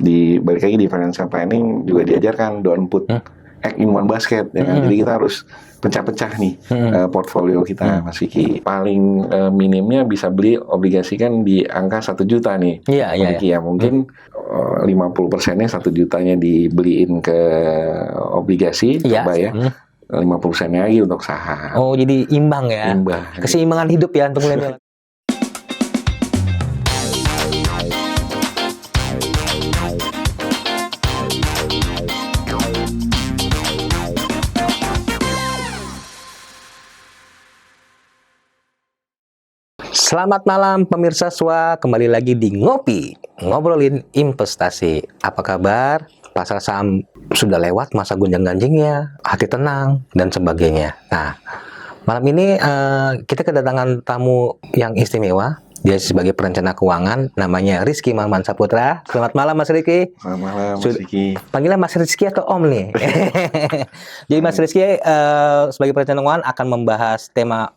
di balik lagi di financial planning juga diajarkan don't put egg in one basket, ya kan? Jadi kita harus pecah-pecah nih portfolio kita, Mas Vicky. Paling minimnya bisa beli obligasi kan di angka 1 juta nih, Mas Vicky ya. Mungkin 50%-nya 1 jutanya dibeliin ke obligasi, coba ya. 50%-nya lagi untuk saham. Oh, jadi imbang ya. Imbang. Keseimbangan hidup ya untuk milenial. Selamat malam pemirsa SWA, kembali lagi di Ngopi, ngobrolin investasi. Apa kabar? Pasar saham sudah lewat masa gonjang-ganjingnya, hati tenang, dan sebagainya. Nah, malam ini kita kedatangan tamu yang istimewa. Dia sebagai perencana keuangan, namanya Rizky Maman Saputra. Selamat malam Mas Rizky. Selamat malam Mas Rizky. Panggilan Mas Rizky atau Om nih? Jadi Mas Rizky sebagai perencana keuangan akan membahas tema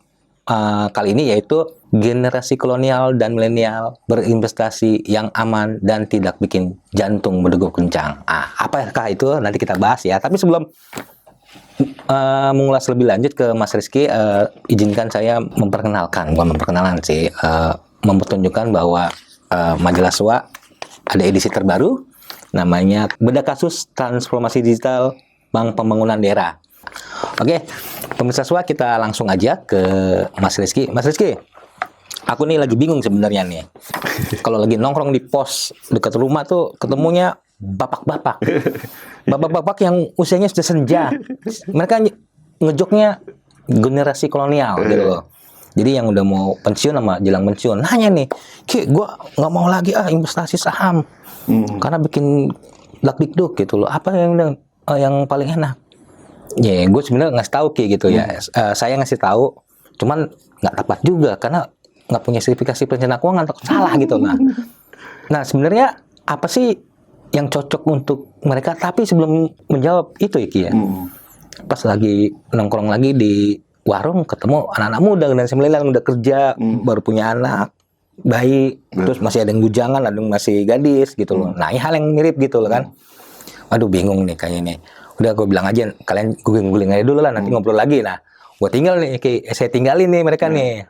kali ini, yaitu generasi kolonial dan milenial berinvestasi yang aman dan tidak bikin jantung berdegup kencang. Apakah itu? Nanti kita bahas ya. Tapi sebelum mengulas lebih lanjut ke Mas Rizky, izinkan saya memperkenalkan, bukan memperkenalan sih, mempertunjukkan bahwa majalah SWA ada edisi terbaru, namanya Bedah Kasus Transformasi Digital Bank Pembangunan Daerah. Oke, pemirsa SWA, kita langsung aja ke Mas Rizky. Mas Rizky, aku nih lagi bingung sebenarnya nih. Kalau lagi nongkrong di pos dekat rumah tuh ketemunya bapak-bapak. Bapak-bapak yang usianya sudah senja. Mereka ngejoknya generasi kolonial gitu loh. Jadi yang udah mau pensiun sama jelang pensiun nanya nih, "Ki, gua nggak mau lagi investasi saham. Karena bikin dak-dikduk gitu loh. Apa yang paling enak?" Ya, gue sebenarnya ngasih tahu kayak gitu ya. Saya ngasih tahu, cuman nggak tepat juga karena nggak punya sertifikasi perencana keuangan, takut salah gitu. Nah sebenarnya apa sih yang cocok untuk mereka? Tapi sebelum menjawab itu ya Ki ya, pas lagi nongkrong lagi di warung, ketemu anak-anak muda dan milenial yang udah kerja, baru punya anak, bayi, terus masih ada yang bujangan, ada yang masih gadis gitu loh. Nah ini hal yang mirip gitu loh kan. Aduh bingung nih kayaknya nih. Udah gue bilang aja, kalian googling aja dulu lah, nanti ngobrol lagi. Nah, gue tinggal nih, saya tinggalin nih mereka nih.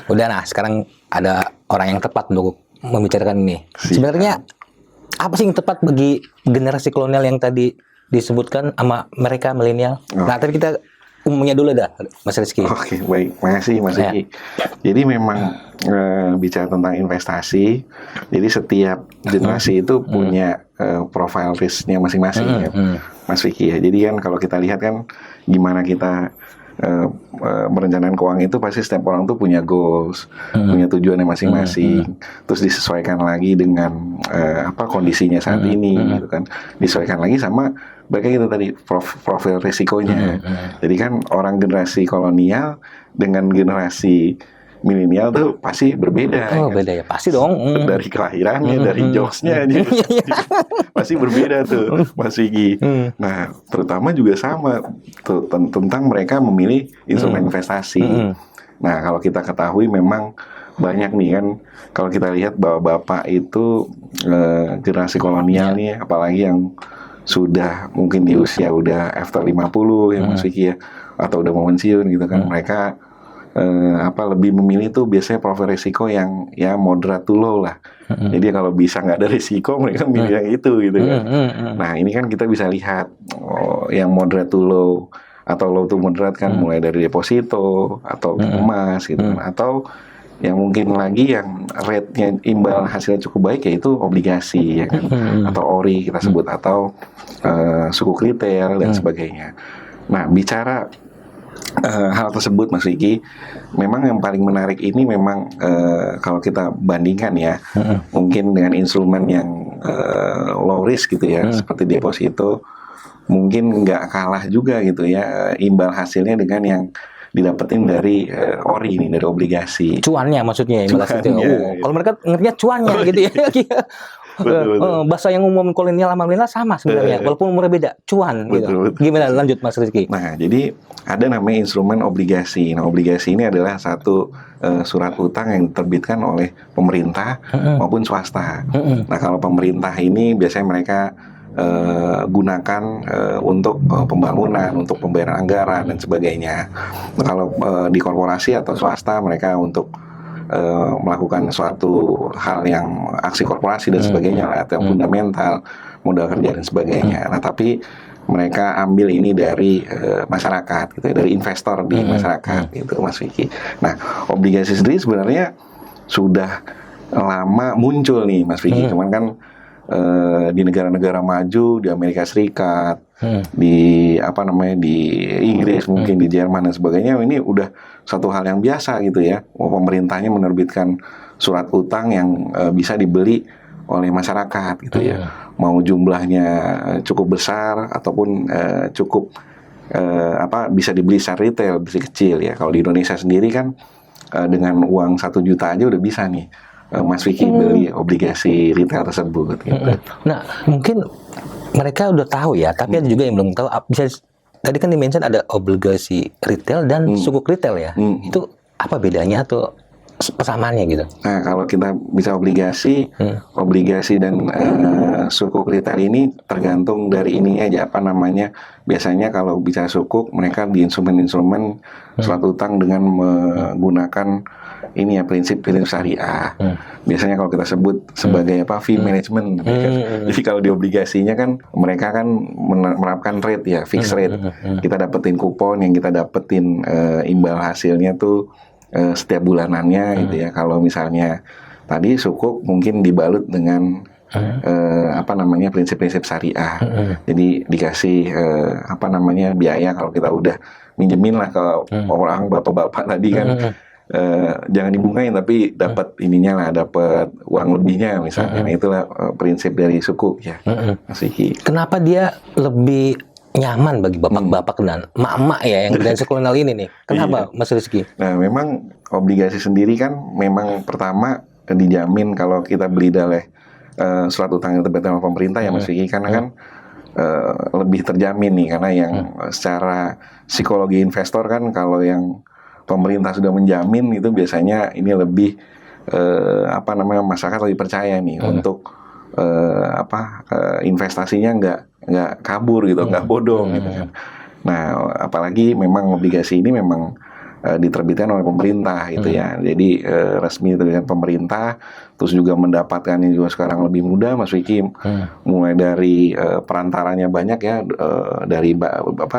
Udah, nah sekarang ada orang yang tepat untuk membicarakan ini. Sebenarnya apa sih yang tepat bagi generasi kolonial yang tadi disebutkan sama mereka milenial? Nah, tapi kita umumnya dulu dah, Mas Rizky. Oke, baik. Makasih Mas Rizky. Jadi memang bicara tentang investasi, jadi setiap generasi itu punya profile risknya masing-masing ya, Mas Vicky ya. Jadi kan kalau kita lihat kan gimana kita merencanakan keuangan itu, pasti setiap orang tuh punya goals, punya tujuannya masing-masing, terus disesuaikan lagi dengan kondisinya saat ini, gitu kan. Disesuaikan lagi sama bagaimana itu tadi profil risikonya. Jadi kan orang generasi kolonial dengan generasi milenial tuh pasti berbeda. Oh, kan? Beda ya, pasti dong. Dari kelahirannya, dari jokesnya aja pasti berbeda tuh, Mas Vicky. Nah, terutama juga sama tuh tentang mereka memilih instrumen investasi. Nah, kalau kita ketahui memang banyak nih kan, kalau kita lihat bahwa bapak itu generasi kolonial nih, apalagi yang sudah mungkin di usia udah after 50 ya Mas Vicky ya, atau udah mau pensiun gitu kan, mereka lebih memilih tuh biasanya profil risiko yang ya moderate to low lah. Jadi kalau bisa nggak ada risiko, mereka milih yang itu gitu kan. Nah ini kan kita bisa lihat yang moderate to low atau low to moderate kan, mulai dari deposito atau emas gitu kan, atau yang mungkin lagi yang rate-nya imbal hasilnya cukup baik, yaitu obligasi ya kan, atau ORI kita sebut, atau suku retail dan sebagainya. Nah bicara hal tersebut Mas Vicky, memang yang paling menarik ini memang kalau kita bandingkan ya, mungkin dengan instrumen yang low risk gitu ya, seperti deposito, mungkin nggak kalah juga gitu ya imbal hasilnya dengan yang didapetin dari ORI ini, dari obligasi. Cuannya maksudnya imbal hasilnya. Kalau mereka ngertinya cuannya gitu ya. Bahasa yang umum kolonial sama milenial sama sebenarnya, walaupun umurnya beda, cuan gitu. Betul. Gimana lanjut Mas Rizky? Nah, jadi ada namanya instrumen obligasi. Nah, obligasi ini adalah satu surat utang yang diterbitkan oleh pemerintah maupun swasta. Nah, kalau pemerintah ini biasanya mereka gunakan untuk pembangunan, untuk pembayaran anggaran dan sebagainya. Nah, kalau di korporasi atau swasta mereka untuk melakukan suatu hal yang aksi korporasi dan sebagainya atau yang fundamental, modal kerja dan sebagainya. Nah, tapi mereka ambil ini dari masyarakat, gitu, dari investor di masyarakat, gitu, Mas Vicky. Nah, obligasi sendiri sebenarnya sudah lama muncul nih, Mas Vicky. Cuman kan di negara-negara maju, di Amerika Serikat, di di Inggris mungkin, di Jerman dan sebagainya, ini udah satu hal yang biasa gitu ya. Pemerintahnya menerbitkan surat utang yang bisa dibeli oleh masyarakat gitu ya. Mau jumlahnya cukup besar ataupun cukup bisa dibeli secara retail, bisa kecil ya. Kalau di Indonesia sendiri kan dengan uang 1 juta aja udah bisa nih Mas Vicky beli obligasi retail tersebut gitu. Nah, mungkin mereka udah tahu ya, tapi ada juga yang belum tahu. Bisa tadi kan di-mention ada obligasi retail dan sukuk retail ya. Itu apa bedanya atau persamaannya gitu? Nah, kalau kita bisa obligasi dan sukuk retail ini tergantung dari ini aja biasanya kalau bicara sukuk mereka di instrumen-instrumen surat utang dengan menggunakan ini ya prinsip-prinsip syariah. Biasanya kalau kita sebut sebagai fee management. Jadi kalau di obligasinya kan mereka kan menerapkan rate ya, fixed rate. Kita dapetin kupon yang kita dapetin imbal hasilnya tuh setiap bulanannya gitu ya. Kalau misalnya tadi sukuk mungkin dibalut dengan prinsip-prinsip syariah. Jadi dikasih biaya kalau kita udah minjemin lah ke orang bapak-bapak tadi kan. Jangan dibungain tapi dapat dapat uang lebihnya misalnya. Nah, itulah prinsip dari sukuk ya. Mas Vicky. Kenapa dia lebih nyaman bagi bapak-bapak dan emak-emak ya yang dari kolonial ini nih? Kenapa Mas Rizky? Nah, memang obligasi sendiri kan memang pertama dijamin kalau kita beli dari surat utang yang terbitkan oleh pemerintah ya Mas Vicky, karena kan lebih terjamin nih, karena yang secara psikologi investor kan kalau yang pemerintah sudah menjamin itu biasanya ini lebih masyarakat lebih percaya nih untuk investasinya nggak kabur gitu, nggak bodong gitu kan. Nah, apalagi memang obligasi ini memang diterbitkan oleh pemerintah gitu ya. Jadi resmi diterbitkan pemerintah, terus juga mendapatkannya juga sekarang lebih mudah Mas Vicky. Mulai dari perantaranya banyak ya, dari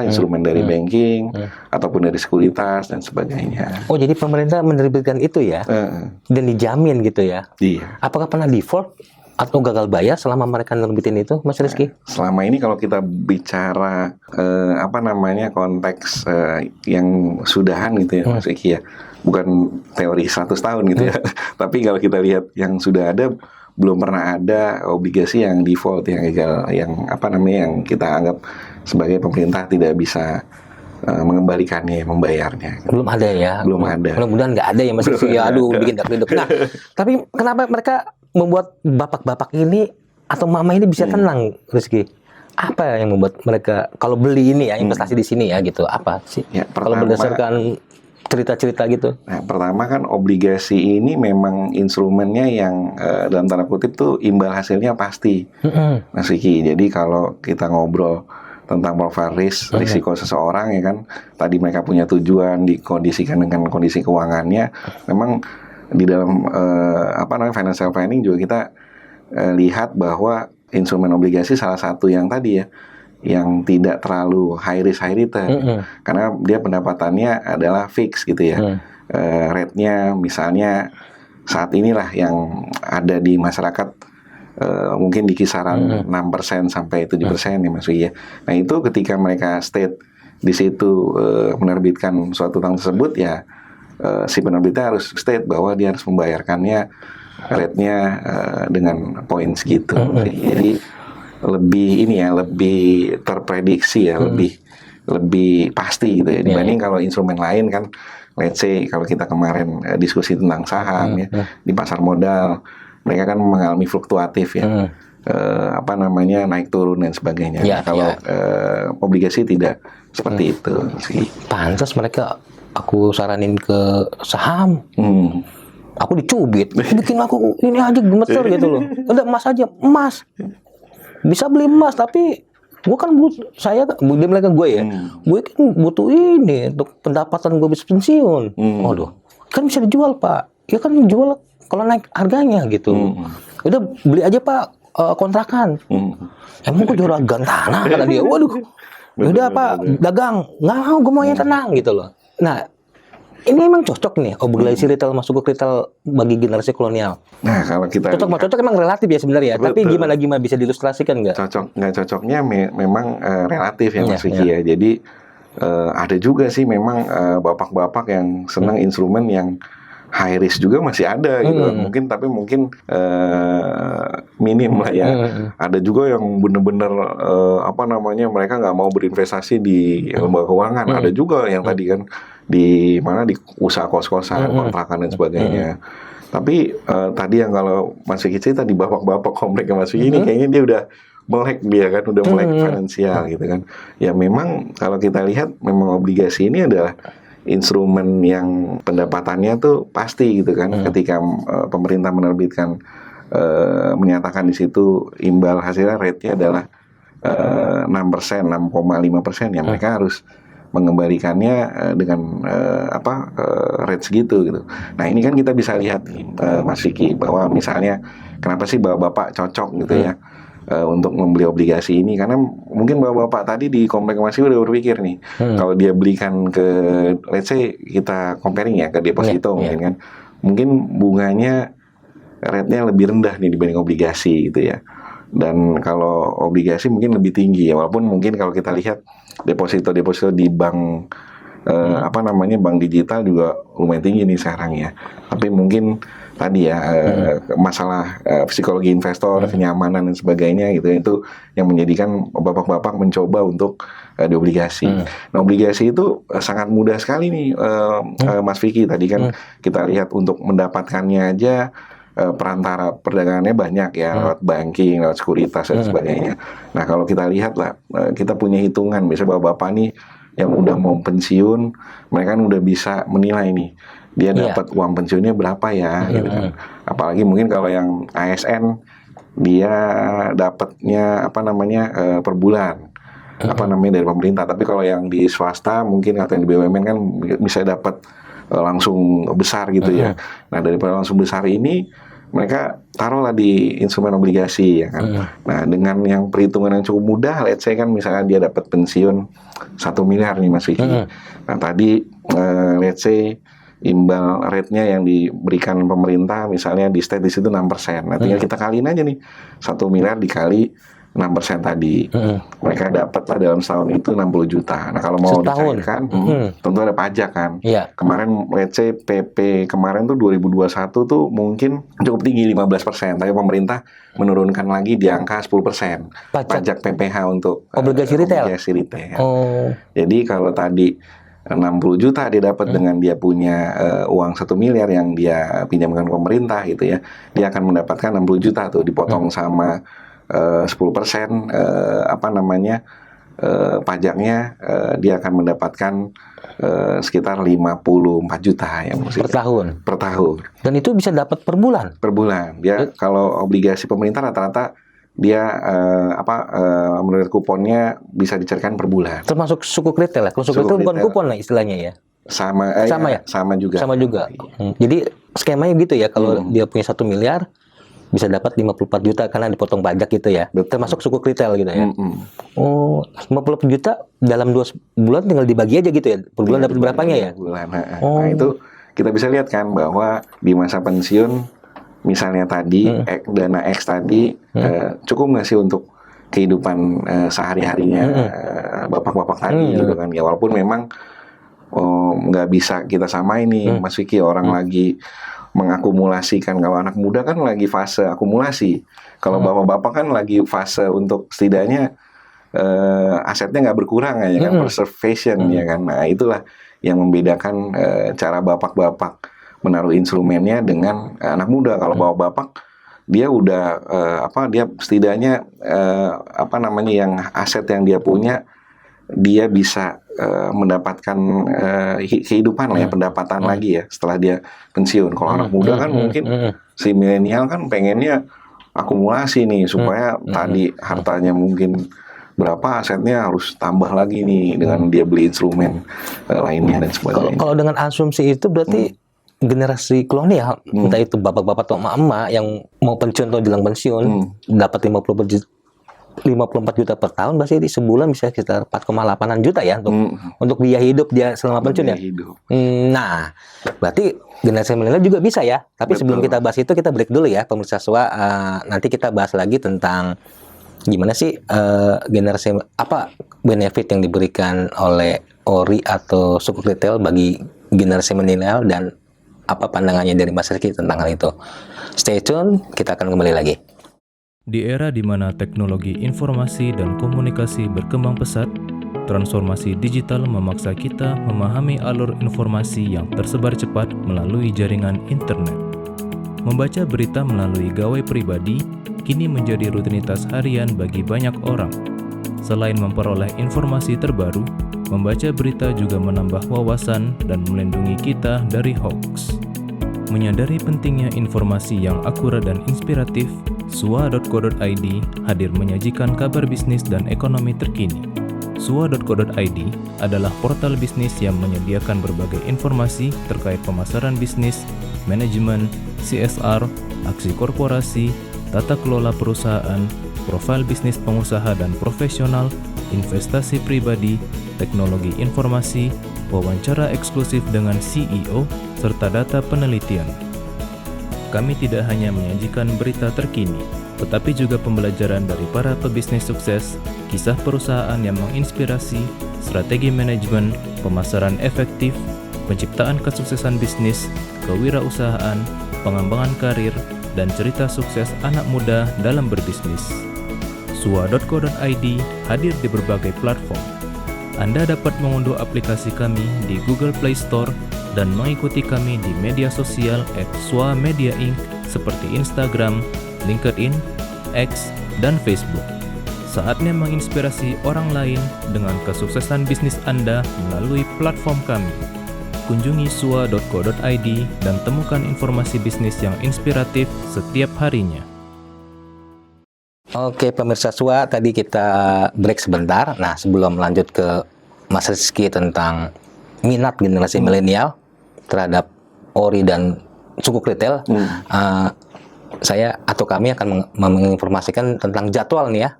instrumen dari banking ataupun dari sekuritas dan sebagainya. Oh, jadi pemerintah menerbitkan itu ya? Dan dijamin gitu ya? Iya. Apakah pernah default atau gagal bayar selama mereka nerbitin itu, Mas Rizky? Selama ini kalau kita bicara konteks yang sudahan gitu ya, Mas Rizky ya, bukan teori 100 tahun gitu ya. Tapi kalau kita lihat yang sudah ada, belum pernah ada obligasi yang default, yang gagal, yang kita anggap sebagai pemerintah tidak bisa mengembalikannya, membayarnya. Belum ada ya? Belum ada. Mudah-mudahan nggak ada ya Mas Rizky. Ya, aduh, bikin dak-duk. Nah, tapi kenapa mereka membuat bapak-bapak ini atau mama ini bisa tenang, Rizky? Apa yang membuat mereka kalau beli ini ya, investasi di sini ya gitu? Apa sih? Ya, kalau berdasarkan cerita-cerita gitu. Nah, pertama kan obligasi ini memang instrumennya yang dalam tanda kutip tuh imbal hasilnya pasti, Mas Vicky. Jadi kalau kita ngobrol tentang profile risk, risiko seseorang ya kan, tadi mereka punya tujuan, dikondisikan dengan kondisi keuangannya, memang di dalam financial planning juga kita lihat bahwa instrumen obligasi salah satu yang tadi ya, yang tidak terlalu high risk high return, karena dia pendapatannya adalah fix gitu ya. Rate-nya misalnya saat inilah yang ada di masyarakat mungkin di kisaran 6% sampai 7% nih Mas Wi ya. Nah, itu ketika mereka state di situ menerbitkan suatu utang tersebut ya, si penerbitnya harus state bahwa dia harus membayarkannya rate-nya dengan poin segitu. Jadi lebih terprediksi ya, lebih pasti gitu ya, dibanding kalau instrumen lain kan, let's say kalau kita kemarin diskusi tentang saham ya, di pasar modal mereka kan mengalami fluktuatif ya. Apa namanya, naik turun dan sebagainya. Ya, kalau obligasi tidak seperti itu sih. Pantas mereka aku saranin ke saham. Aku dicubit, bikin aku ini aja gemeter gitu loh. Udah emas aja, emas. Bisa beli emas, tapi gue kan dia bilang ke gue ya, gue kan butuh ini untuk pendapatan gue bisa pensiun. Waduh, kan bisa dijual Pak. Ya kan dijual kalau naik harganya gitu. Udah beli aja Pak kontrakan. Emang gue jual tanah kata dia. Waduh, udah Pak dagang, nggak mau, gue mau yang tenang gitu loh. Nah, ini emang cocok nih obligasi retail masuk ke retail bagi generasi kolonial. Nah, kalau kita cocok emang relatif ya sebenarnya. Tapi gimana bisa diilustrasikan nggak? Nggak cocoknya memang relatif ya Mas Vicky ya. Jadi ada juga sih memang bapak-bapak yang senang instrumen yang high risk juga masih ada gitu. Mungkin minim lah ya. Ada juga yang benar-benar apa namanya, mereka nggak mau berinvestasi di lembaga keuangan. Ada juga yang tadi kan di usaha kos-kosan, kontrakan dan sebagainya. Tapi tadi yang kalau Mas Vicky cerita di bapak-bapak komplek Mas Vicky ini kayaknya dia udah melek udah melek finansial gitu kan. Ya memang kalau kita lihat memang obligasi ini adalah instrumen yang pendapatannya tuh pasti gitu kan. Ketika pemerintah menerbitkan menyatakan di situ imbal hasilnya rate-nya adalah 6%, 6,5%, ya mereka harus mengembalikannya dengan rate segitu gitu. Nah ini kan kita bisa lihat Mas Vicky, bahwa misalnya kenapa sih bapak-bapak cocok gitu ya untuk membeli obligasi ini, karena mungkin bapak-bapak tadi di komplek masih udah berpikir nih, kalau dia belikan ke, let's say kita comparing ya ke deposito mungkin kan, mungkin bunganya rate-nya lebih rendah nih dibanding obligasi gitu ya. Dan kalau obligasi mungkin lebih tinggi ya, walaupun mungkin kalau kita lihat deposito di bank bank digital juga lumayan tinggi nih sekarang ya. Tapi mungkin tadi ya masalah psikologi investor, kenyamanan dan sebagainya gitu, itu yang menjadikan bapak-bapak mencoba untuk di obligasi. Nah, obligasi itu sangat mudah sekali nih Mas Vicky, tadi kan kita lihat untuk mendapatkannya aja perantara perdagangannya banyak ya, lewat banking, lewat sekuritas dan sebagainya. Nah, kalau kita lihat lah, kita punya hitungan, misalnya bapak-bapak nih yang udah mau pensiun, mereka kan udah bisa menilai nih, dia dapat uang pensiunnya berapa ya, gitu kan. Apalagi mungkin kalau yang ASN, dia dapatnya per bulan, dari pemerintah. Tapi kalau yang di swasta, mungkin atau yang di BUMN kan bisa dapat langsung besar gitu ya. Nah, daripada langsung besar ini, mereka taruhlah di instrumen obligasi ya kan. Nah, dengan yang perhitungan yang cukup mudah, let's say kan misalkan dia dapat pensiun 1 miliar nih Mas Vicky. Nah, tadi let's say imbal rate-nya yang diberikan pemerintah misalnya di state di situ 6%. Nah, tinggal kita kaliin aja nih 1 miliar dikali 6% tadi. Mereka dapatlah dalam setahun itu 60 juta. Nah, kalau mau dicairkan, tentu ada pajak kan. Kemarin let's say PP kemarin tuh 2021 tuh mungkin cukup tinggi 15%, tapi pemerintah menurunkan lagi di angka 10% pajak PPh untuk obligasi retail. Jadi kalau tadi 60 juta dia dapat dengan dia punya uang 1 miliar yang dia pinjamkan ke pemerintah gitu ya, dia akan mendapatkan 60 juta tuh dipotong sama 10% pajaknya, dia akan mendapatkan sekitar 54 juta ya per tahun. Dan itu bisa dapat per bulan. Dia kalau obligasi pemerintah rata-rata dia menurut kuponnya bisa dicairkan per bulan. Termasuk suku retail ya. Kalau suku retail bukan kupon lah istilahnya ya. Sama juga. Jadi skemanya gitu ya, kalau dia punya 1 miliar bisa dapat 54 juta karena dipotong pajak gitu ya. Termasuk suku retail gitu ya. 54 juta dalam 2 bulan tinggal dibagi aja gitu ya. Per bulan dapat berapanya ya? Nah, itu kita bisa lihat kan bahwa di masa pensiun misalnya tadi dana X tadi cukup nggak sih untuk kehidupan sehari-harinya bapak-bapak tadi gitu kan. Ya walaupun memang nggak bisa kita samain nih Mas Vicky, orang lagi mengakumulasikan. Kalau anak muda kan lagi fase akumulasi, kalau bapak-bapak kan lagi fase untuk setidaknya asetnya nggak berkurang ya kan, preservation ya kan. Nah, itulah yang membedakan cara bapak-bapak menaruh instrumennya dengan anak muda. Kalau bapak-bapak dia udah dia setidaknya yang aset yang dia punya, dia bisa mendapatkan kehidupan lah ya, pendapatan lagi ya setelah dia pensiun. Kalau anak muda kan mungkin si milenial kan pengennya akumulasi nih supaya tadi hartanya mungkin berapa, asetnya harus tambah lagi nih dengan dia beli instrumen lainnya dan sebagainya. Kalau dengan asumsi itu berarti generasi kolonial, entah itu bapak-bapak atau emak-emak yang mau pensiun atau jelang pensiun, dapat 54 juta per tahun, berarti di sebulan bisa sekitar 4,8 juta ya untuk biaya hidup dia selama pensiun ya. Nah, berarti generasi milenial juga bisa ya. Tapi sebelum kita bahas itu, kita break dulu ya, pemirsa SWA. Nanti kita bahas lagi tentang gimana sih generasi, apa benefit yang diberikan oleh ORI atau sukuk retail bagi generasi milenial, dan apa pandangannya dari Mas Rizky tentang hal itu. Stay tune, kita akan kembali lagi. Di era di mana teknologi informasi dan komunikasi berkembang pesat, transformasi digital memaksa kita memahami alur informasi yang tersebar cepat melalui jaringan internet. Membaca berita melalui gawai pribadi kini menjadi rutinitas harian bagi banyak orang. Selain memperoleh informasi terbaru, membaca berita juga menambah wawasan dan melindungi kita dari hoax. Menyadari pentingnya informasi yang akurat dan inspiratif, SWA.co.id hadir menyajikan kabar bisnis dan ekonomi terkini. SWA.co.id adalah portal bisnis yang menyediakan berbagai informasi terkait pemasaran bisnis, manajemen, CSR, aksi korporasi, tata kelola perusahaan, profil bisnis pengusaha dan profesional, investasi pribadi, teknologi informasi, wawancara eksklusif dengan CEO, serta data penelitian. Kami tidak hanya menyajikan berita terkini, tetapi juga pembelajaran dari para pebisnis sukses, kisah perusahaan yang menginspirasi, strategi manajemen, pemasaran efektif, penciptaan kesuksesan bisnis, kewirausahaan, pengembangan karir, dan cerita sukses anak muda dalam berbisnis. SWA.co.id hadir di berbagai platform. Anda dapat mengunduh aplikasi kami di Google Play Store dan mengikuti kami di media sosial @SWA Media Inc. seperti Instagram, LinkedIn, X, dan Facebook. Saatnya menginspirasi orang lain dengan kesuksesan bisnis Anda melalui platform kami. Kunjungi SWA.co.id dan temukan informasi bisnis yang inspiratif setiap harinya. Oke, pemirsa SWA, tadi kita break sebentar. Nah, sebelum lanjut ke Mas Rizky tentang minat generasi milenial terhadap ORI dan sukuk retail, saya atau kami akan menginformasikan tentang jadwal nih ya,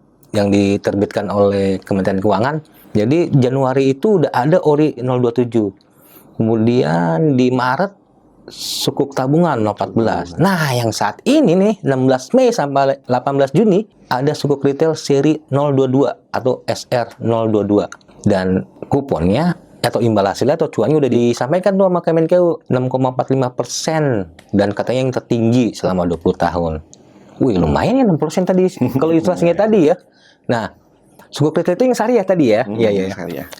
yang diterbitkan oleh Kementerian Keuangan. Jadi Januari itu udah ada ORI 027. Kemudian di Maret sukuk tabungan 014. Nah, yang saat ini nih 16 Mei sampai 18 Juni ada sukuk retail seri 022 atau SR022, dan kuponnya atau imbal hasilnya atau cuannya udah disampaikan tuh sama Kemenkeu 6,45%, dan katanya yang tertinggi selama 20 tahun. Wih, lumayan ya 6% tadi kalau inflasinya tadi ya. Nah, sukuk retail itu yang syariah tadi ya. Iya.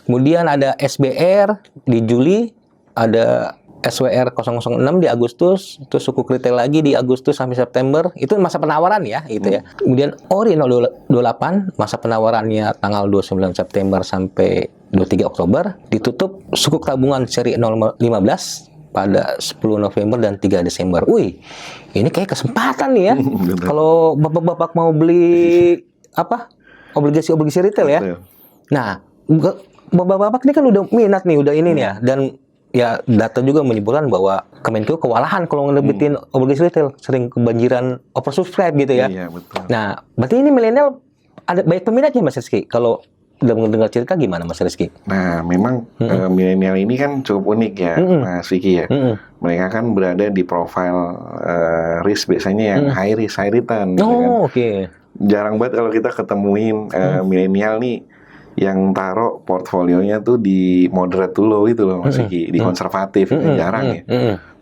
Kemudian ada SBR di Juli, ada SWR 006 di Agustus, terus sukuk retail lagi di Agustus sampai September, itu masa penawaran ya, gitu ya. Kemudian ORI 028, masa penawarannya tanggal 29 September sampai 23 Oktober, ditutup sukuk tabungan seri 015 pada 10 November dan 3 Desember. Wih, ini kayak kesempatan nih ya. Kalau bapak-bapak mau beli obligasi retail ya. Nah, bapak-bapak ini kan udah minat nih, udah ini nih ya, dan ya data juga menyebutkan bahwa Kemenkeu kewalahan kalau ngerebitin obligasi retail, sering kebanjiran oversubscribe gitu ya. Iya, betul. Nah, berarti ini milenial ada banyak peminatnya Mas Rizky. Kalau udah mendengar cerita gimana Mas Rizky? Nah, memang milenial ini kan cukup unik ya, Mas Vicky ya. Mereka kan berada di profil risk biasanya yang high risk, high return. Oh, oke. Jarang banget kalau kita ketemuin milenial nih yang taruh portfolionya tuh di moderate to low itu loh, Mas Vicky, di konservatif, jarang ya.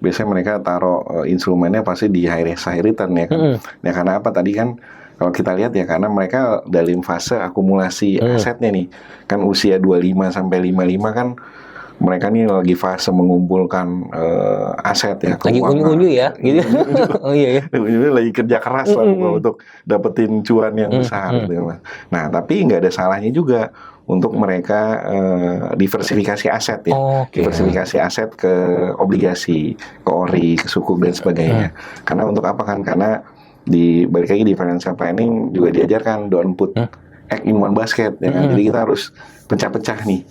Biasanya mereka taruh instrumennya pasti di high risk, high return ya kan. Ya karena apa tadi kan? Kalau kita lihat ya, karena mereka dalam fase akumulasi asetnya nih. Kan usia 25 sampai 55 kan mereka nih lagi fase mengumpulkan aset ya, Lagi unyu-unyu ya, gitu. Oh iya ya. Unyu-unyu lagi kerja keras lah untuk dapetin cuan yang besar gitu, Mas. Nah, tapi nggak ada salahnya juga untuk mereka diversifikasi aset ya, diversifikasi aset ke obligasi, ke ori, ke sukuk dan sebagainya. Karena untuk apa kan? Karena balik lagi di financial planning juga diajarkan don't put egg in one basket ya kan. Jadi kita harus pecah-pecah nih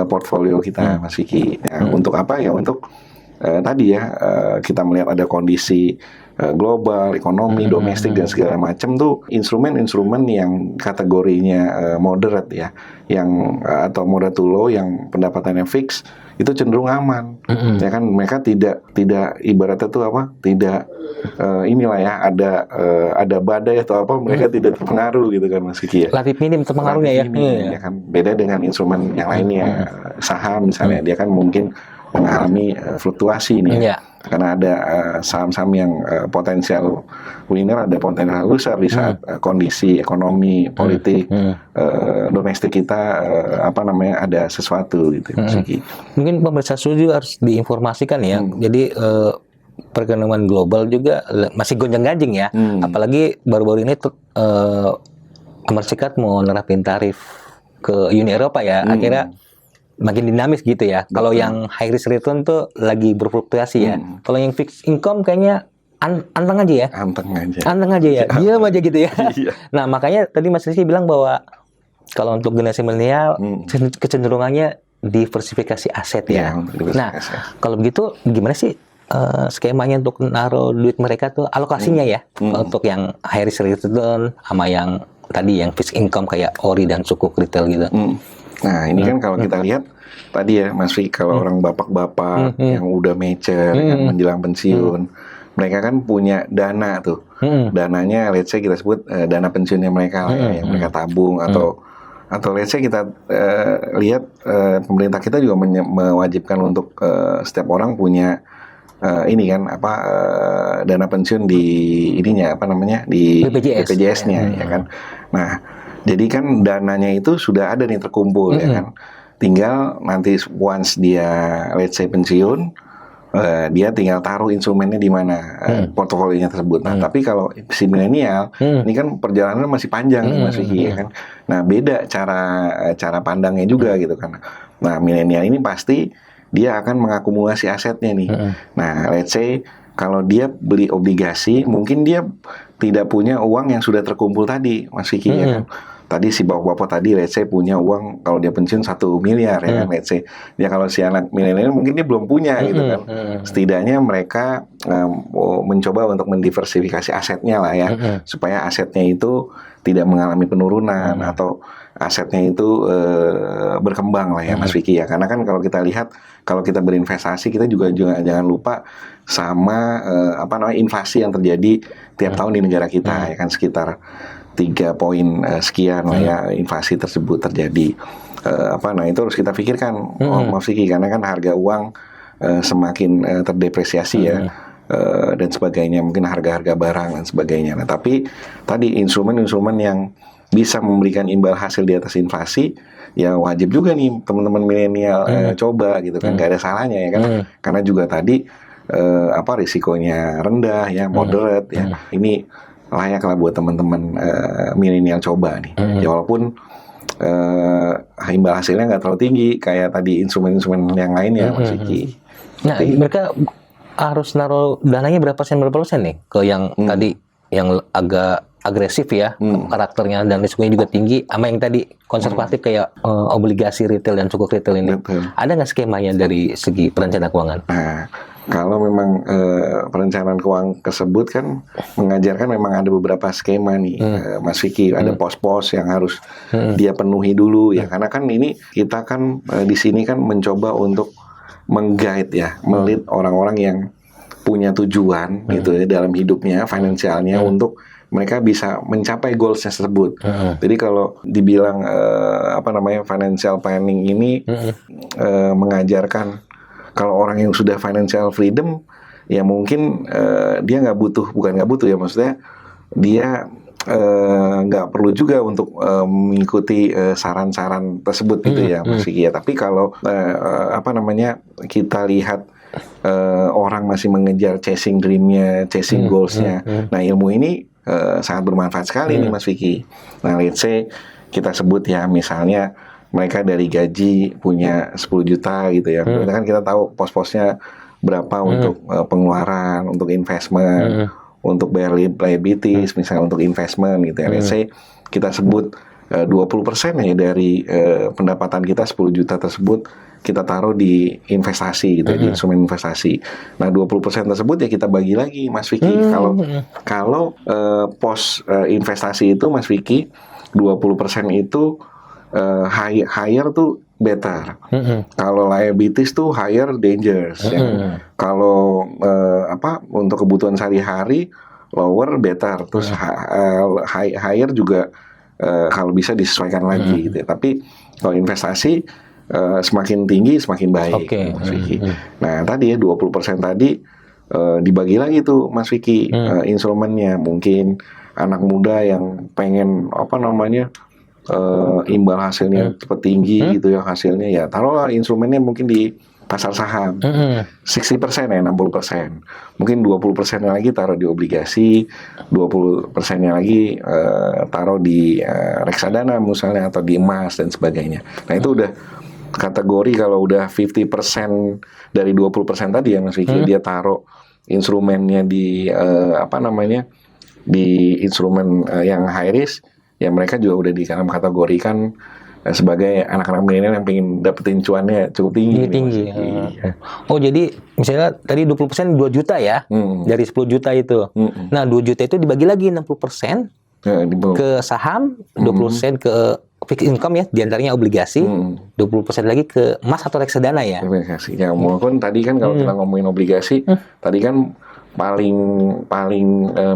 portfolio kita, Mas Vicky. Ya, untuk apa ya? Untuk tadi ya kita melihat ada kondisi global, ekonomi, domestik dan segala macam tuh instrumen-instrumen yang kategorinya moderate ya, yang atau moderate to low yang pendapatannya fix itu cenderung aman. Ya kan mereka tidak ibaratnya tuh apa? Tidak inilah ya ada badai atau apa mereka tidak terpengaruh gitu kan Mas Kiki ya. Relatif minim terpengaruhnya ya. Ya kan beda dengan instrumen yang lainnya. Saham misalnya dia kan mungkin mengalami fluktuasi nih ya. Karena ada saham-saham yang potensial winner, ada potensial loser di saat kondisi ekonomi, politik, domestik kita ada sesuatu gitu. Mungkin pemirsa juga harus diinformasikan ya. Jadi perekonomian global juga masih gonjang-ganjing ya. Apalagi baru-baru ini Amerika Serikat mau nerapin tarif ke Uni Eropa ya. Akhirnya makin dinamis gitu ya. Kalau yang high risk return tuh lagi berfluktuasi ya. Kalau yang fixed income kayaknya anteng aja ya. Anteng aja ya. Diam aja gitu ya. Nah, makanya tadi Mas Rizky bilang bahwa kalau untuk generasi milenial kecenderungannya diversifikasi aset ya. Nah, kalau begitu gimana sih skemanya untuk naruh duit mereka tuh alokasinya ya? Untuk yang high risk return sama yang tadi yang fixed income kayak ori dan sukuk retail gitu. Nah, ini kan kalau kita lihat tadi ya, Mas Fi, kalau orang bapak-bapak yang udah mature, yang menjelang pensiun, mereka kan punya dana tuh. Dananya, let's say kita sebut dana pensiunnya mereka lah ya, yang mereka tabung atau let's say kita lihat pemerintah kita juga mewajibkan untuk setiap orang punya ini kan dana pensiun di ininya di BPJS-nya ya kan. Nah, jadi kan dananya itu sudah ada nih terkumpul ya kan. Tinggal nanti once dia let's say pensiun, dia tinggal taruh instrumennya di mana portofolionya tersebut. Nah, tapi kalau si milenial ini kan perjalanan masih panjang Mas Vicky ya kan. Nah, beda cara pandangnya juga gitu kan. Nah, milenial ini pasti dia akan mengakumulasi asetnya nih. Nah, let's say kalau dia beli obligasi, mungkin dia tidak punya uang yang sudah terkumpul tadi, Mas Vicky ya kan. Tadi si bapak-bapak tadi, let's say punya uang kalau dia pensiun 1 miliar ya kan, let's say. Ya kalau si anak milenial mungkin dia belum punya gitu kan. Setidaknya mereka mencoba untuk mendiversifikasi asetnya lah ya, supaya asetnya itu tidak mengalami penurunan atau asetnya itu berkembang lah ya Mas Vicky ya. Karena kan kalau kita lihat, kalau kita berinvestasi kita juga jangan lupa sama inflasi yang terjadi tiap tahun di negara kita ya kan, sekitar 3 poin sekian lah ya inflasi tersebut terjadi. Nah itu harus kita pikirkan Mas Vicky, karena kan harga uang semakin terdepresiasi ya. Dan sebagainya, mungkin harga-harga barang dan sebagainya. Nah, tapi tadi instrumen-instrumen yang bisa memberikan imbal hasil di atas inflasi, ya wajib juga nih teman-teman milenial coba gitu kan, nggak ada salahnya ya kan, karena juga tadi risikonya rendah ya, moderate ya, ini layak lah buat teman-teman milenial coba nih. Ya walaupun imbal hasilnya nggak terlalu tinggi kayak tadi instrumen-instrumen yang lainnya Mas Vicky. Nah, mereka harus naruh dananya berapa persen nih ke yang tadi yang agak agresif ya karakternya dan risikonya juga tinggi, sama yang tadi konservatif kayak obligasi retail dan sukuk retail ini. Ada nggak skemanya dari segi perencanaan keuangan? Nah, kalau memang perencanaan keuangan tersebut kan mengajarkan memang ada beberapa skema nih Mas Vicky, ada pos-pos yang harus dia penuhi dulu ya, karena kan ini kita kan di sini kan mencoba untuk meng-guide ya, melit orang-orang yang punya tujuan gitu ya dalam hidupnya, finansialnya, untuk mereka bisa mencapai goals tersebut. Jadi kalau dibilang financial planning ini mengajarkan kalau orang yang sudah financial freedom ya mungkin dia bukan nggak butuh ya, maksudnya dia nggak perlu juga untuk mengikuti saran-saran tersebut gitu ya Mas Vicky ya. Tapi kalau kita lihat orang masih mengejar chasing dream-nya, chasing goals-nya. Nah, ilmu ini sangat bermanfaat sekali nih Mas Vicky. Nah, let's say kita sebut ya, misalnya mereka dari gaji punya 10 juta gitu ya. Kan kita tahu pos-posnya berapa untuk pengeluaran, untuk investment, untuk bayar liabilities, misalnya untuk investment gitu ya. Let's say kita sebut 20% ya dari pendapatan kita 10 juta tersebut kita taruh di investasi gitu ya, di instrumen investasi. Nah, 20% tersebut ya kita bagi lagi Mas Vicky. Kalau pos investasi itu Mas Vicky 20% itu higher tuh better. Kalau liabilities tuh higher dangerous. Ya. Kalau untuk kebutuhan sehari-hari lower better. Terus higher juga kalau bisa disesuaikan lagi gitu ya. Tapi kalau investasi semakin tinggi semakin baik, Mas Vicky. Nah, tadi ya 20% tadi dibagi lagi tuh Mas Vicky instrumennya. Mungkin anak muda yang pengen imbal hasilnya cepat tinggi gitu ya, hasilnya ya taruhlah instrumennya mungkin di pasar saham 60% ya, 60%. Mungkin 20% lagi taruh di obligasi, 20% lagi taruh di reksadana misalnya, atau di emas dan sebagainya. Nah, itu udah kategori kalau udah 50% dari 20% tadi ya Mas Vicky, dia taruh instrumennya di di instrumen yang high risk, ya mereka juga udah dikategorikan sebagai anak-anak milenial yang pengen dapetin cuannya cukup tinggi. Oh, jadi misalnya tadi 20% 2 juta ya, dari 10 juta itu. Nah, 2 juta itu dibagi lagi 60% ke saham, 20% ke fixed income ya, diantaranya obligasi, 20% lagi ke emas atau reksadana ya. Obligasi. Ya, walaupun tadi kan kalau kita ngomongin obligasi, tadi kan paling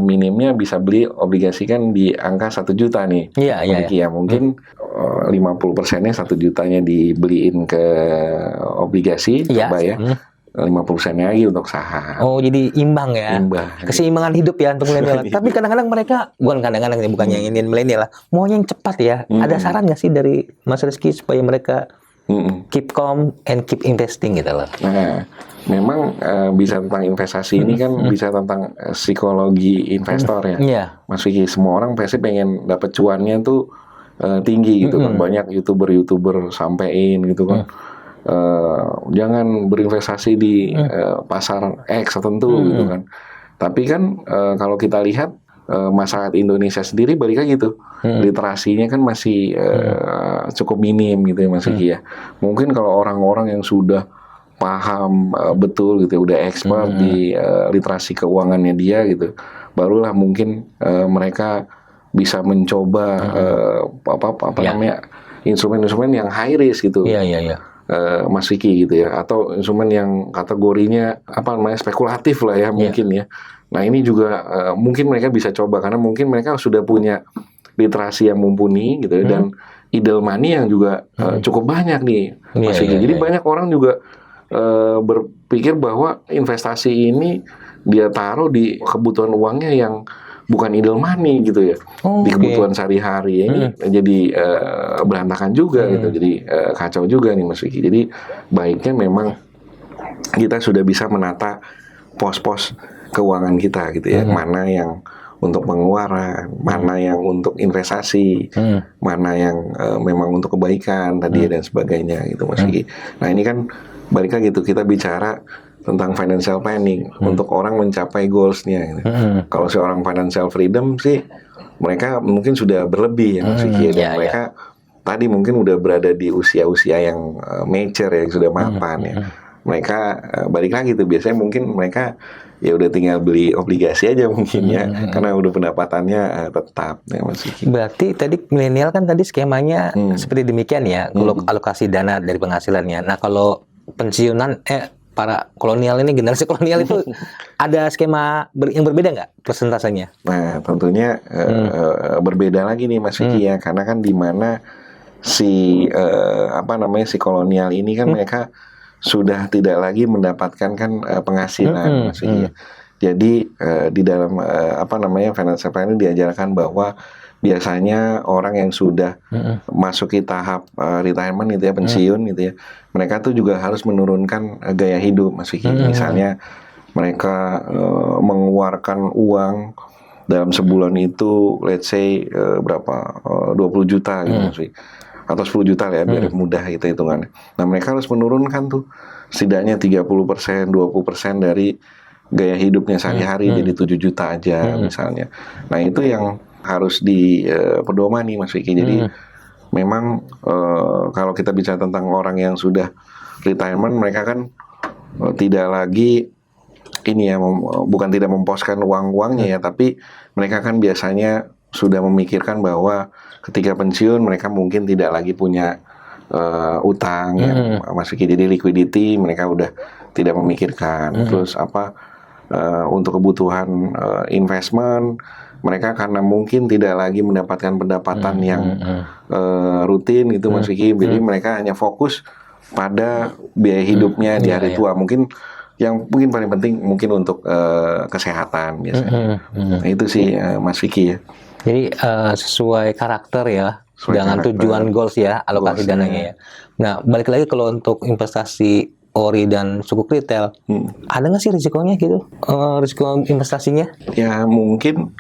minimnya bisa beli obligasi kan di angka 1 juta nih. Iya. Mungkin 50%-nya 1 jutanya dibeliin ke obligasi, coba ya. 50%-nya lagi untuk saham. Oh, jadi imbang ya. Keseimbangan hidup ya untuk milenial. Tapi kadang-kadang mereka, bukannya ingin milenial lah, maunya yang cepat ya. Ada saran nggak sih dari Mas Rizky supaya mereka keep calm and keep investing gitu loh? Nah, memang bisa tentang investasi ini kan bisa tentang psikologi investor ya. Mas Vicky, semua orang pasti pengen dapat cuannya tuh tinggi gitu kan. Banyak YouTuber sampein gitu kan. Jangan berinvestasi di pasar X tertentu gitu kan. Tapi kan kalau kita lihat masyarakat Indonesia sendiri balik lagi gitu, literasinya kan masih cukup minim gitu ya Mas Vicky ya. Mungkin kalau orang-orang yang sudah paham betul gitu, udah expert di literasi keuangannya dia gitu, barulah mungkin mereka bisa mencoba namanya instrumen-instrumen yang high risk gitu. Mas Vicky gitu ya, atau instrumen yang kategorinya spekulatif lah ya mungkin ya. Nah, ini juga mungkin mereka bisa coba karena mungkin mereka sudah punya literasi yang mumpuni gitu ya, dan idle money yang juga cukup banyak nih Mas Vicky. Jadi banyak orang juga berpikir bahwa investasi ini dia taruh di kebutuhan uangnya yang bukan idle money gitu ya, di kebutuhan sehari-hari ini jadi berantakan juga gitu, jadi kacau juga nih Mas Vicky. Jadi baiknya memang kita sudah bisa menata pos-pos keuangan kita gitu ya, mana yang untuk pengeluaran, mana yang untuk investasi, mana yang memang untuk kebaikan tadi dan sebagainya gitu Mas Vicky. Nah, ini kan balik lagi gitu, kita bicara tentang financial planning untuk orang mencapai goals-nya gitu. Kalau seorang financial freedom sih mereka mungkin sudah berlebih ya Mas Vicky, dan mereka tadi mungkin udah berada di usia-usia yang mature ya, sudah mapan ya. Mereka balik lagi tuh, biasanya mungkin mereka ya udah tinggal beli obligasi aja mungkin ya, karena udah pendapatannya tetap ya Mas Vicky. Berarti tadi milenial kan tadi skemanya seperti demikian ya, kalau alokasi dana dari penghasilannya. Nah, kalau pensiunan para kolonial ini, generasi kolonial itu ada skema yang berbeda nggak persentasenya? Nah, tentunya berbeda lagi nih Mas Vicky ya, karena kan di mana si kolonial ini kan mereka sudah tidak lagi mendapatkan kan penghasilan Mas Vicky ya. Jadi di dalam financial planning diajarkan bahwa biasanya orang yang sudah masuki tahap retirement gitu ya, pensiun gitu ya, mereka tuh juga harus menurunkan gaya hidup, Mas Vicky. Misalnya mereka mengeluarkan uang dalam sebulan itu, let's say 20 juta gitu, Mas Vicky, atau 10 juta lah ya, biar mudah gitu hitungannya. Nah, mereka harus menurunkan tuh setidaknya 30%, 20% dari gaya hidupnya sehari-hari jadi 7 juta aja misalnya. Nah, itu yang harus dipedomani, Mas Vicky. Jadi memang kalau kita bicara tentang orang yang sudah retirement, mereka kan tidak lagi ini ya, bukan tidak memposkan uang-uangnya ya, tapi mereka kan biasanya sudah memikirkan bahwa ketika pensiun mereka mungkin tidak lagi punya utang ya, Mas Vicky. Jadi liquidity mereka udah tidak memikirkan. Terus untuk kebutuhan investment mereka karena mungkin tidak lagi mendapatkan pendapatan yang rutin gitu, Mas Vicky. Jadi mereka hanya fokus pada biaya hidupnya di hari tua. Mungkin yang paling penting mungkin untuk kesehatan biasanya. Nah, itu sih Mas Vicky ya. Jadi sesuai karakter ya, dengan karakter, tujuan goals ya, alokasi dananya ya. Nah, balik lagi kalau untuk investasi ori dan sukuk retail, ada nggak sih risikonya gitu? Risiko investasinya? Ya mungkin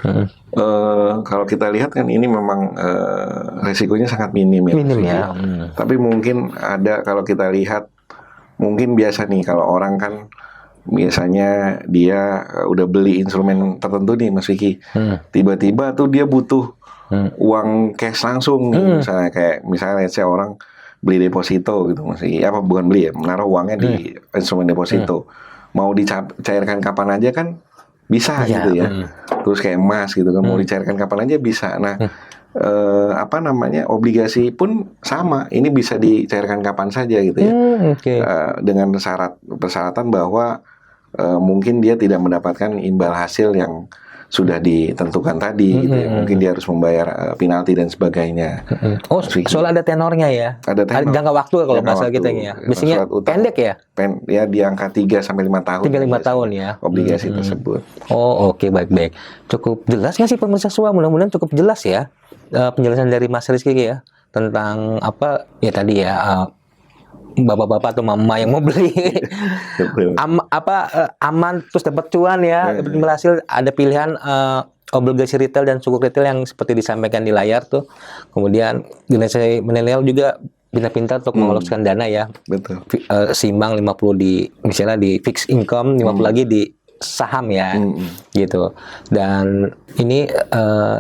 kalau kita lihat kan ini memang risikonya sangat minim ya. Minim ya. Tapi mungkin ada, kalau kita lihat mungkin biasa nih kalau orang kan biasanya dia udah beli instrumen tertentu nih, Mas Vicky. Tiba-tiba tuh dia butuh uang cash langsung nih. Misalnya saya orang beli deposito gitu, Mas Vicky. Apa bukan beli ya, menaruh uangnya di instrumen deposito. Mau dicairkan kapan aja kan bisa gitu ya. Terus kayak emas gitu kan, mau dicairkan kapan aja bisa. Nah, obligasi pun sama, ini bisa dicairkan kapan saja gitu ya. Dengan persyaratan bahwa mungkin dia tidak mendapatkan imbal hasil yang sudah ditentukan tadi gitu ya. Mungkin dia harus membayar penalti dan sebagainya. Oh, soal ada tenornya ya? Ada tenor. Jangka waktu kalau bahasa kita ya. Biasanya pendek ya? Ya di angka 3 sampai 5 tahun. 3-5 tahun ya. Obligasi tersebut. Oh, oke, baik-baik. Cukup jelas nggak sih pemirsa semua? Mudah-mudahan cukup jelas ya penjelasan dari Mas Rizky ya tentang apa ya tadi ya, bapak-bapak atau mama yang mau beli aman terus dapat cuan ya, dapat berhasil. Ada pilihan obligasi retail dan sukuk retail yang seperti disampaikan di layar tuh. Kemudian generasi milenial juga pintar-pintar untuk mengeloloskan dana ya. Betul. Seimbang 50 misalnya di fixed income, 50 lagi di saham ya, gitu. Dan ini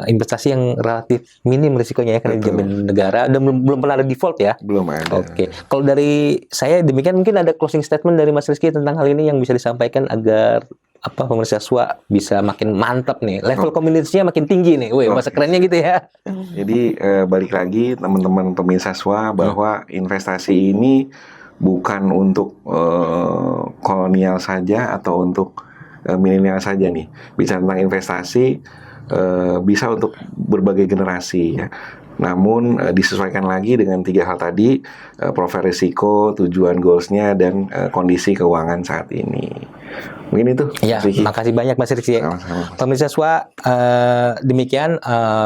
investasi yang relatif minim risikonya ya, karena dijamin negara dan belum pernah ada default ya. Belum ada. Oke. Kalau dari saya demikian, mungkin ada closing statement dari Mas Rizky tentang hal ini yang bisa disampaikan agar pemirsa SWA bisa makin mantap nih, level community-nya makin tinggi nih. Bahasa kerennya gitu ya. Jadi balik lagi teman-teman pemirsa SWA bahwa investasi ini bukan untuk kolonial saja atau untuk milenial saja nih. Bicara tentang investasi bisa untuk berbagai generasi ya. Namun disesuaikan lagi dengan 3 hal tadi, profil risiko, tujuan goalsnya, dan kondisi keuangan saat ini. Mungkin itu. Ya, makasih banyak Mas Rizky. Pemirsa SWA, demikian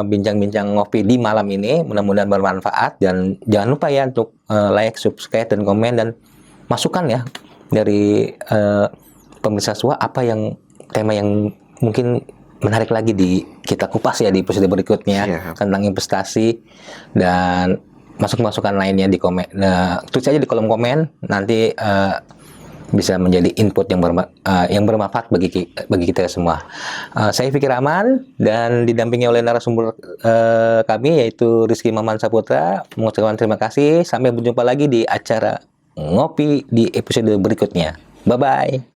bincang-bincang ngopi di malam ini. Mudah-mudahan bermanfaat, dan jangan lupa ya untuk like, subscribe, dan komen, dan masukan ya dari pemirsa SWA apa yang tema yang mungkin menarik lagi kita kupas ya di episode berikutnya tentang investasi, dan masukan lainnya di komen. Tulis aja di kolom komen, nanti bisa menjadi input yang bermanfaat bagi kita semua. Saya Fikri Rahman dan didampingi oleh narasumber kami yaitu Rizky Maman Saputra. Mengucapkan terima kasih. Sampai berjumpa lagi di acara ngopi di episode berikutnya. Bye bye.